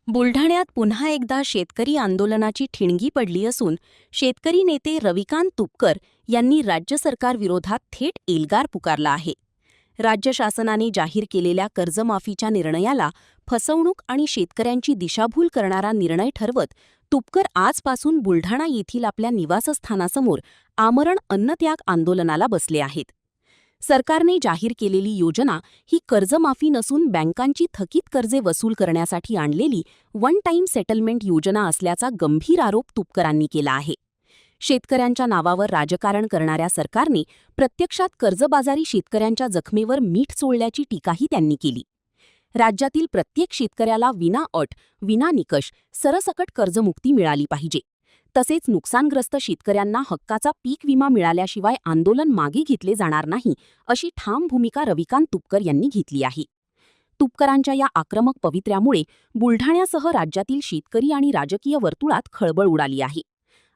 बुलढाण्यात पुन्हा एकदा शेतकरी आंदोलनाची ठिणगी पडली असून शेतकरी नेते रविकांत तुपकर यांनी राज्य सरकारविरोधात थेट एल्गार पुकारला आहे. राज्य शासनाने जाहीर केलेल्या कर्जमाफीच्या निर्णयाला फसवणूक आणि शेतकऱ्यांची दिशाभूल करणारा निर्णय ठरवत तुपकर आजपासून बुलढाणा येथील आपल्या निवासस्थानासमोर आमरण अन्नत्याग आंदोलनाला बसले आहेत. सरकारने जाहीर केलेली योजना ही कर्जमाफी नसून बँकांची थकीत कर्जे वसूल करण्यासाठी आणलेली वन टाइम सेटलमेंट योजना असल्याचा गंभीर आरोप तुपकरांनी केला आहे. शेतकऱ्यांच्या नावावर राजकारण करणाऱ्या सरकारने प्रत्यक्षात कर्जबाजारी शेतकऱ्यांच्या जखमेवर मीठ चोळल्याची टीकाही त्यांनी केली. राज्यातील प्रत्येक शेतकऱ्याला विना अट, विना निकष सरसकट कर्जमुक्ती मिळाली पाहिजे. तसेच नुकसानग्रस्त शेतकऱ्यांना हक्काचा पीक विमा मिळाल्याशिवाय आंदोलन मागे घेतले जाणार नाही, अशी ठाम भूमिका रविकांत तुपकर यांनी घेतली आहे. तुपकरांच्या या आक्रमक पवित्र्यामुळे बुलढाण्यासह राज्यातील शेतकरी आणि राजकीय वर्तुळात खळबळ उडाली आहे.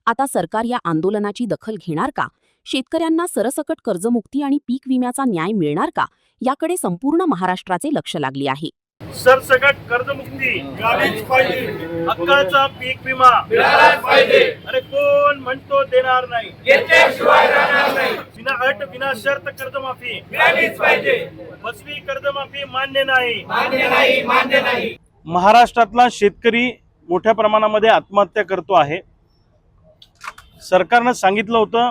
आता सरकार या आंदोलनाची दखल घेणार का? शेतकऱ्यांना सरसकट कर्जमुक्ती आणि पीक विम्याचा न्याय मिळणार का? याकडे संपूर्ण महाराष्ट्राचे लक्ष लागले आहे. सरसकट कर्जमुक्ती मिळालीच पाहिजे, हक्काचा पीक विमा मिळालाच पाहिजे. अरे कोण म्हणतो देणार नाही, घेतल्याशिवाय राहणार नाही. विना अट विना शर्त कर्जमाफी मिळालीच पाहिजे. फसवी कर्जमाफी मान्य नाही, मान्य नाही, मान्य नाही. महाराष्ट्रातला शेतकरी मोठ्या प्रमाणामध्ये आत्महत्या करतो आहे. सरकारनं सांगितलं होतं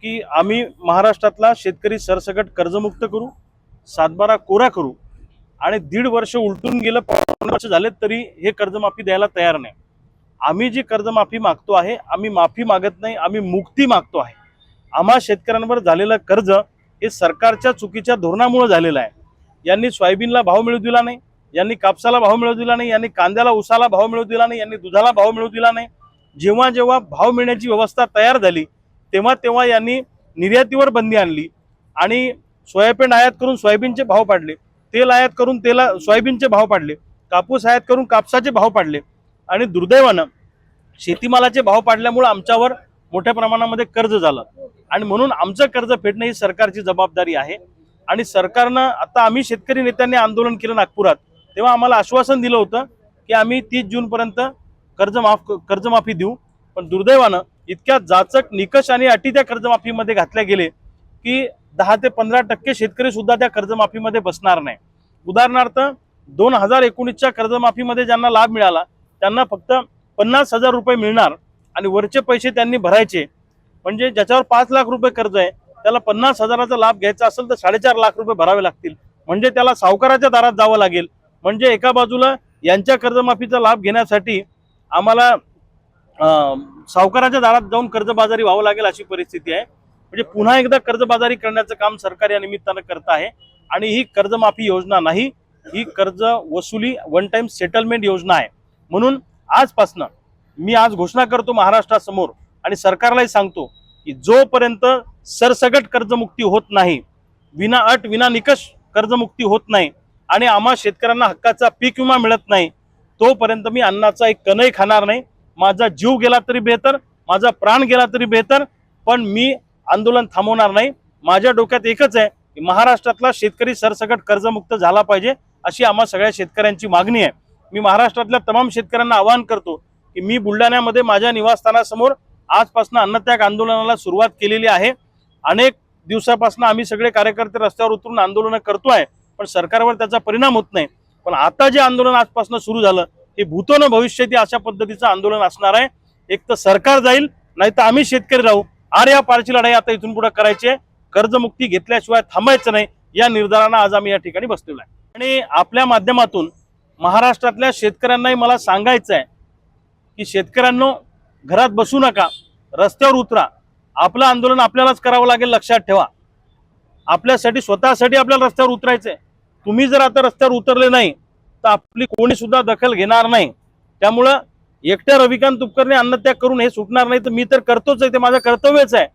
की आम्ही महाराष्ट्रातला शेतकरी सरसकट कर्जमुक्त करू, सातबारा कोरा करू, आणि 1.5 वर्ष उलटून गेलं, 5 वर्ष झाले तरी हे कर्जमाफी द्यायला तयार नाही. आम्ही जी कर्जमाफी मागतो आहे, आम्ही माफी मागत नाही, आम्ही मुक्ती मागतो आहे. आम्हा शेतकऱ्यांवर झालेलं कर्ज हे सरकारच्या चुकीच्या धोरणामुळे झालेलं आहे. यांनी सोयाबीनला भाव मिळू दिला नाही, यांनी कापसाला भाव मिळू दिला नाही, यांनी कांद्याला उसाला भाव मिळू दिला नाही, यांनी दुधाला भाव मिळू दिला नाही. जेव्हा जेव्हा भाव मिळण्याची व्यवस्था तयार झाली तेव्हा तेव्हा यांनी निर्यातीवर बंदी आणली आणि सोयाबीन आयात करून सोयाबीनचे भाव पाडले, तेल आयात करून सोयाबीनचे भाव पाडले, कापूस आयात करून कापसाचे भाव पाडले, आणि दुर्दैवानं शेतीमालाचे भाव पाडल्यामुळे आमच्यावर मोठ्या प्रमाणामध्ये कर्ज झालं. आणि म्हणून आमचं कर्ज फेडणं ही सरकारची जबाबदारी आहे. आणि सरकारनं आता आम्ही शेतकरी नेत्यांनी आंदोलन केलं नागपुरात, तेव्हा आम्हाला आश्वासन दिलं होतं की आम्ही 30 जूनपर्यंत कर्जमाफी देऊ. पण दुर्दैवानं इतक्या जाचक निकष आणि अटी त्या कर्जमाफीमध्ये घातल्या गेले की 10 ते 15% शेतकरी सुद्धा त्या कर्जमाफीमध्ये बसणार नाही. उदाहरणार्थ 2019च्या कर्जमाफीमध्ये ज्यांना लाभ मिळाला त्यांना फक्त 50,000 रुपये मिळणार आणि वरचे पैसे त्यांनी भरायचे. म्हणजे ज्याच्यावर 5 लाख रुपये कर्ज आहे त्याला 50,000चा लाभ घ्यायचा असेल तर 4.5 लाख रुपये भरावे लागतील. म्हणजे त्याला सावकाराच्या दारात जावं लागेल. म्हणजे एका बाजूला यांच्या कर्जमाफीचा लाभ घेण्यासाठी आम्हाला सावकाराच्या दारात जाऊन कर्जबाजारी व्हावं लागेल, अशी परिस्थिती आहे. म्हणजे पुन्हा एकदा कर्जबाजारी करण्याचं काम सरकार या निमित्तानं करत आहे. आणि ही कर्जमाफी योजना नाही, ही कर्ज वसुली वन टाइम सेटलमेंट योजना आहे. म्हणून आजपासनं मी आज घोषणा करतो महाराष्ट्रासमोर आणि सरकारलाही सांगतो की जोपर्यंत सरसकट कर्जमुक्ती होत नाही, विना अट विना निकष कर्जमुक्ती होत नाही आणि आम्हा शेतकऱ्यांना हक्काचा पीक विमा मिळत नाही, तोपर्यंत मी अन्नाचा एक कणही खाणार नाही. माझा जीव गेला तरी बेहतर, माझा प्राण गेला तरी बेहतर, पण मी आंदोलन थांबवणार नाही. माझ्या डोक्यात एकच आहे की महाराष्ट्रातला शेतकरी सरसकट कर्जमुक्त झाला पाहिजे, अशी आम्हा सगळ्या शेतकऱ्यांची मागणी आहे. मी महाराष्ट्रातल्या तमाम शेतकऱ्यांना आवाहन करतो की मी बुलढाण्यामध्ये माझ्या निवासस्थानासमोर आजपासून अन्नत्याग आंदोलनाला सुरुवात केलेली आहे. अनेक दिवसापासून आम्ही सगळे कार्यकर्ते रस्त्यावर उतरून आंदोलन करतोय, पण सरकारवर त्याचा परिणाम होत नाही. पण आता जे आंदोलन आजपासून सुरू झालं हे भूतो न भविष्यती अशा पद्धतीचं आंदोलन असणार आहे. एक तर सरकार जाईल, नाही तर आम्ही शेतकरी राहू. या पारची लढाई आता इथून पुढे करायची आहे. कर्जमुक्ती घेतल्याशिवाय थांबायचं नाही, या निर्धारानं आज आम्ही या ठिकाणी बसलेलो आहे. आणि आपल्या माध्यमातून महाराष्ट्रातल्या शेतकऱ्यांनाही मला सांगायचं आहे की शेतकऱ्यांनो, घरात बसू नका, रस्त्यावर उतरा. आपलं आंदोलन आपल्यालाच करावं लागेल, लक्षात ठेवा. आपल्यासाठी स्वतःसाठी आपल्याला रस्त्यावर उतरायचंय. तुम्ही जर आता रस्त्यावर उतरले नाही तर आपली कोणी सुद्धा दखल घेणार नाही. त्यामुळं एकट्या रविकांत तुपकरने अन्नत्याग करून हे सुटणार नाही, तर मी तर करतोच आहे, ते माझं कर्तव्यच आहे.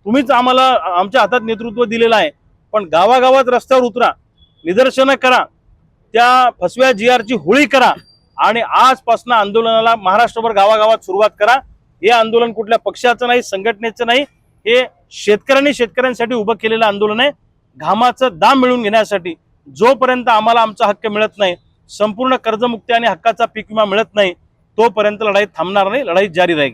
तुम्हीच आम्हाला आमच्या हातात नेतृत्व दिलेलं आहे. पण गावागावात रस्त्यावर उतरा, निदर्शनं करा, त्या फसव्या GRची होळी करा आणि आजपासून आंदोलनाला महाराष्ट्रभर गावागावात सुरुवात करा. हे आंदोलन कुठल्या पक्षाचं नाही, संघटनेचं नाही, हे शेतकऱ्यांसाठी उभं केलेलं आंदोलन आहे. घामाचं दाम मिळवून घेण्यासाठी. जोपर्यंत आम्हाला आमचा हक्क मिळत नाही संपूर्ण कर्जमुक्ती आणि हक्काचा पीक विमा मिळत नाही तोपर्यंत लढाई थांबणार नाही, लढाई जारी राहील.